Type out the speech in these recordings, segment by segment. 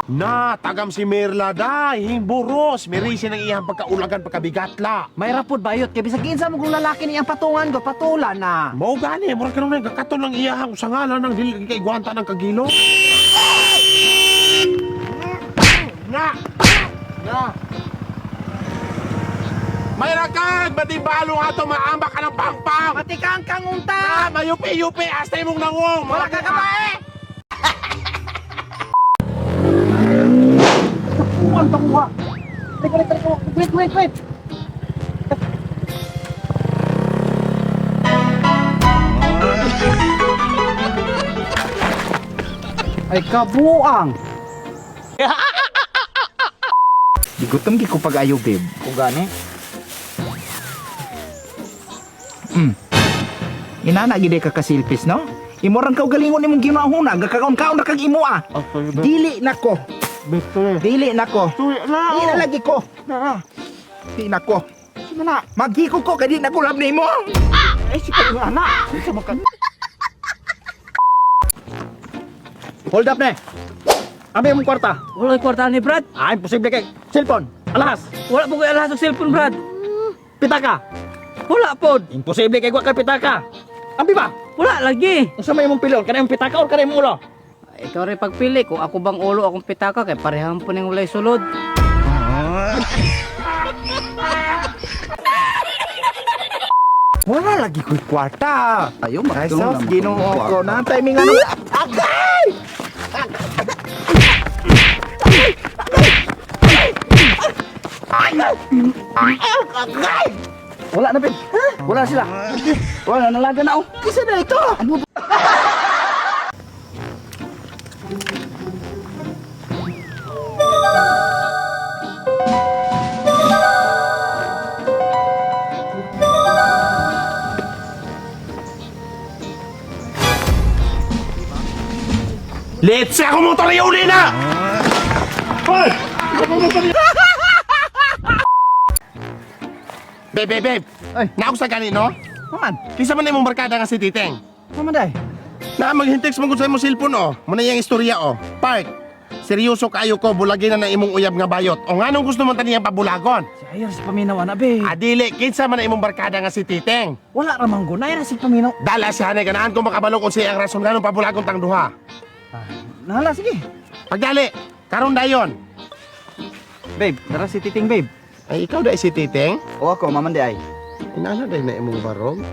Na, tagam si Mirla day, himburos, mirisin ang iyang pagkaulagan pagkabigatla. May rapod bayot kay bisag kinsa mo kung lalaki niyang patungan ko patulan na. Mao gani, murag karon nga katon lang iyang usangalan ng dili kay gwanta ng kagilo. Na. May rakag, matibalo nga ito, maambak ka ng pangpang! Matikang kang unta. Na, mayupi-yupi, astay mong nangong! Wala ka kabae. Kuwan pa kuha. Wait. Ay kabuang. Di gutom gi ko pag-ayo, babe. Kung gani. Inana gid ka kasilpis, no? Imorang kau galingon nimong ginahuna, gakakaon-kaon ra kag imo ah. Dili nako. Dili nako. Di na lagi ko. Di nako. Sino na? Maghiko ko kay di nako lab nimo. Ay si kay ana. Sa maka. Hold up ne. Abi mong kwarta. Wala kwarta ni Brad. Ay posible kay cellphone. Alahas. Wala po kay alahas ng cellphone, Brad. Pitaka. Wala po. Imposible kay wa kay pitaka. Abi ba? Wala lagi. Unsa may imong pilon? Kanang pitaka or kanang ulo? Ikaw rin pagpili kung ako bang ulo akong pitaka kay parehang po ning ulay sulod. Wala lagi ko'y kwarta. Ayo Ay, sos, ginoo ko na timing ano. Agay! Agay! Wala na, Ben. Wala na sila. Wala, nalaga na ako. Isa na ito. Ano ba? Let's ako motor yung uli na! Hoy! Babe. Ay. Naako sa kanino? Maman. Kisa man na imong barkada nga si Titeng. Maman day. Na maghintex mong sa imong cellphone oh. Muna yung istorya oh. Park. Seryoso kayo ko, bulagin na imong uyab nga bayot. O nga nung gusto mo taniyang pabulagon? Si Ayar si paminaw na, be. Adili, kinsa man na imong barkada nga si Titeng. Wala ramang gunay na si paminaw. Dala siya na ganahan ko makabalong kung siya ang rason nga nung pabulagon tang duha. Nahala, sige. Pagdali, karon dayon. Babe, dara si Titing, babe. Ay ikaw dai si Titeng? O ako, maman day. Inana day na imong barong.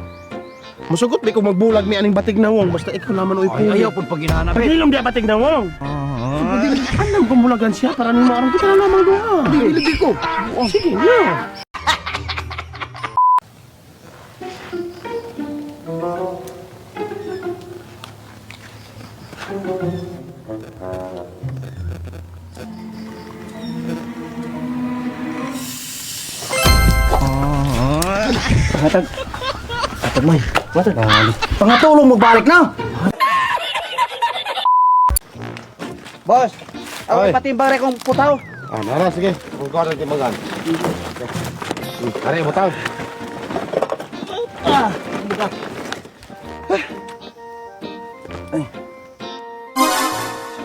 Musugot di ko magbulag ni aning batig nawong basta ikaw naman uy Ay, ayaw po pag hinahanap, babe. Pagilom di batig nawong. Anong kumulagan siya para nimo aron kita na lamang duha. Bilibig ko. Oh, sige na. Hatag. Hatag, may. Hatag. Pangatulong magbalik na. Boss, ako Oy. pati yung bare kong putaw. Nara sige. Kung ko rin timagan. Are mo taw.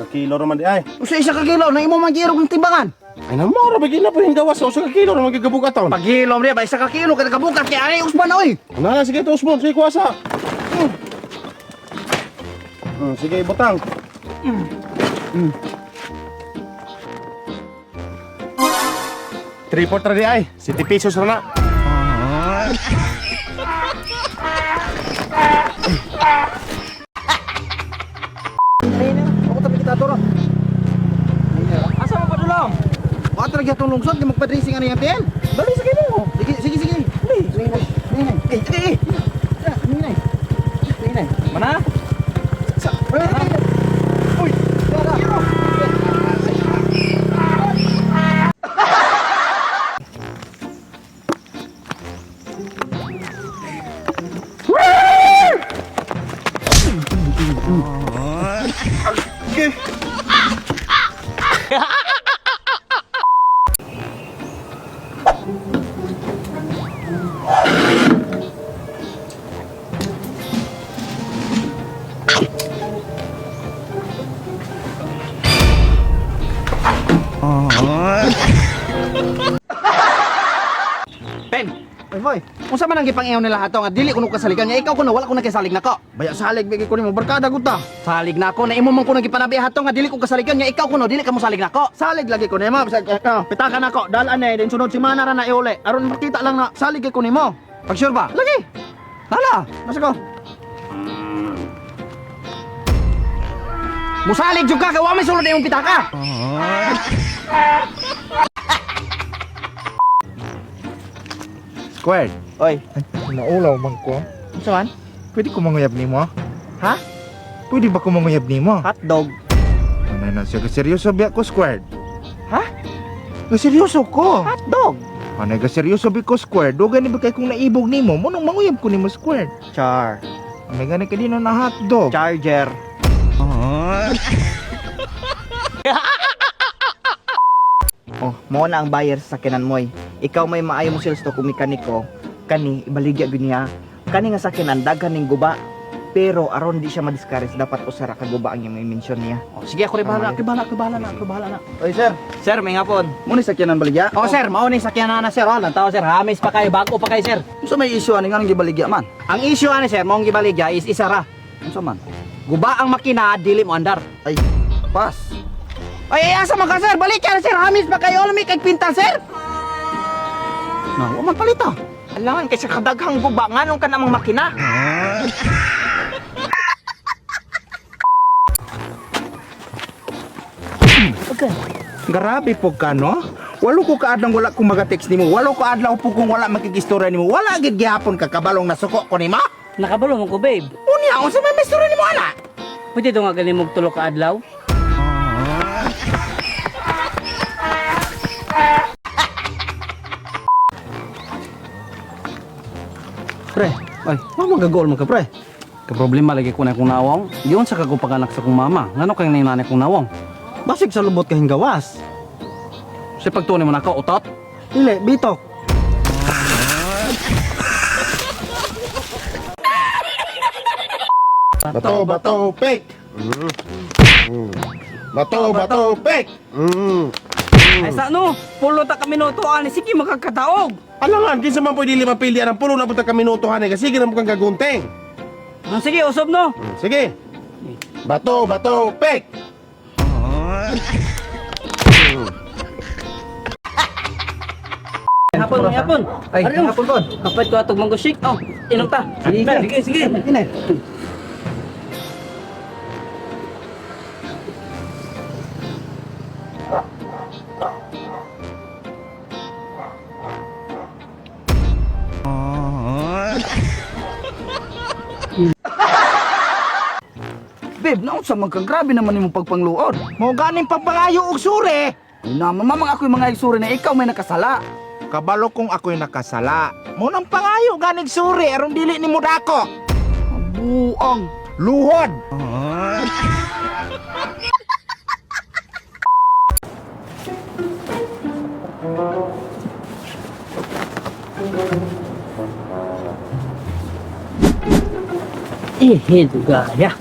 Kilo naman di ay. Usa isa ka kilo, na imo magirog ng timbangan. Ay naman ra bigyan na po yung gawas. O sa kilo naman gagabukaton. Paghilom niya, ba isa ka kilo, kada kabukat, kaya ay usman na, oy. Nara sige to Usmon, sige kuwasa. Sige butang. 3-4 di ay. 7 pesos na. Ako tapi kita turun. Asa mo padulong? Bakit lagi itong lungsod, di magpa-dressing ano yung tiyan? Bali, sige mo. Sige. Sige. Mana? Uy, tara. Pen, oy boy, unsa man ang gipangiyaw nila hato nga dili kuno kasaligan niya ikaw kuno wala ko nakisalig nako. Baya salig bigi ko nimo barkada gud ta. Salig nako na imo man kuno gipanabi hato nga dili ko kasaligan niya ikaw kuno dili ka mo salig nako. Salig lagi ko nimo bisag pitakan ako dalan eh din sunod semana ra na iuli. Aron makita lang na salig ko nimo. Pag sure ba? Lagi. Hala, Nasa ko. musalig jud ka kay wa may sulod imong pitaka. Squared. Oy, Naulaw man ko. unsa man? Pwede ko manguyab nimo? Ha? Pwede ba ko manguyab nimo? Hotdog. Ano na siya seryoso biya ko Squared? Ha? Seryoso ko. Hotdog. Ano ga seryoso bi ko Squared? Dugan ni ba kay kung naibog nimo mo nang manguyab ko nimo Squared? Char. Ano gani ka dino na hotdog? Charger. Oh, mo na ang buyer sa sakinan mo. Ikaw may maayo mo sales to kung mekaniko. Kani ibaligya gyud niya. Kani nga sakinan daghan ning guba. Pero aron di siya madiscourage dapat usara ka guba ang imong mention niya. Oh, sige ako rin bahala, bahala na. Oy sir, Sir, may ngapon. mo ni sakyanan baligya? Oh, sir, mao ni sakyanan na sir. Oh, lantaw sir, hamis pa kayo, bago pa kayo sir. Unsa may issue ani nga nang gibaligya man? Ang issue ani sir, mong gibaligya is isara. Unsa man? Guba ang makina, dili mo andar. Ay, pas. Ay, asa man ka sir, balik ka na sir, hamis pa kayo, lami kay pinta sir. Na, wa man palita. Alangan kay sa kadaghang guba nganong ka namang makina. Grabe po ka, no? Walo ko kaadlaw wala kong magatext nimo. Walo ko adlaw po kung wala makigistorya nimo. Wala gid gihapon ka kabalong nasuko ko nimo. Nakabalo mo ko, babe. Unya, unsa may istorya nimo ana? Pwede to nga galing mong tulo ka adlaw. Pre, ay, mama gagol man ka, pre. Ka problema lagi ko na kung nawong. Diyon sa kagupaganak sa kong mama. Ngano kay nanay kong nawong? Basig sa lubot kahing gawas. Si pagtunin mo na ka utot. Dili, bitok. Bato, pek. Bato, pek. Ay sa ano? Pulo ta ka minuto ani sige magkakataog. Alangan, kinsa man pwede lima pildi ang pulo na punta ka minutuhan eh, kasi ginam kang gagunting. Ah, sige, usob no. Sige. Bato, pek. Hapon. Ay, Ano? hapon pod. Kapit ko atog mango shake. Oh, inom ta. Sige. Ini. Babe, naunsa man kang grabe naman imong pagpangluod. Mo ganing pagpangayo og suri. Naman mamang ako'y mga igsuri na ikaw may nakasala. Kabalo kung ako'y nakasala. Mo nang pangayo ganing suri aron dili nimo dako. Buang luhod. Gaya.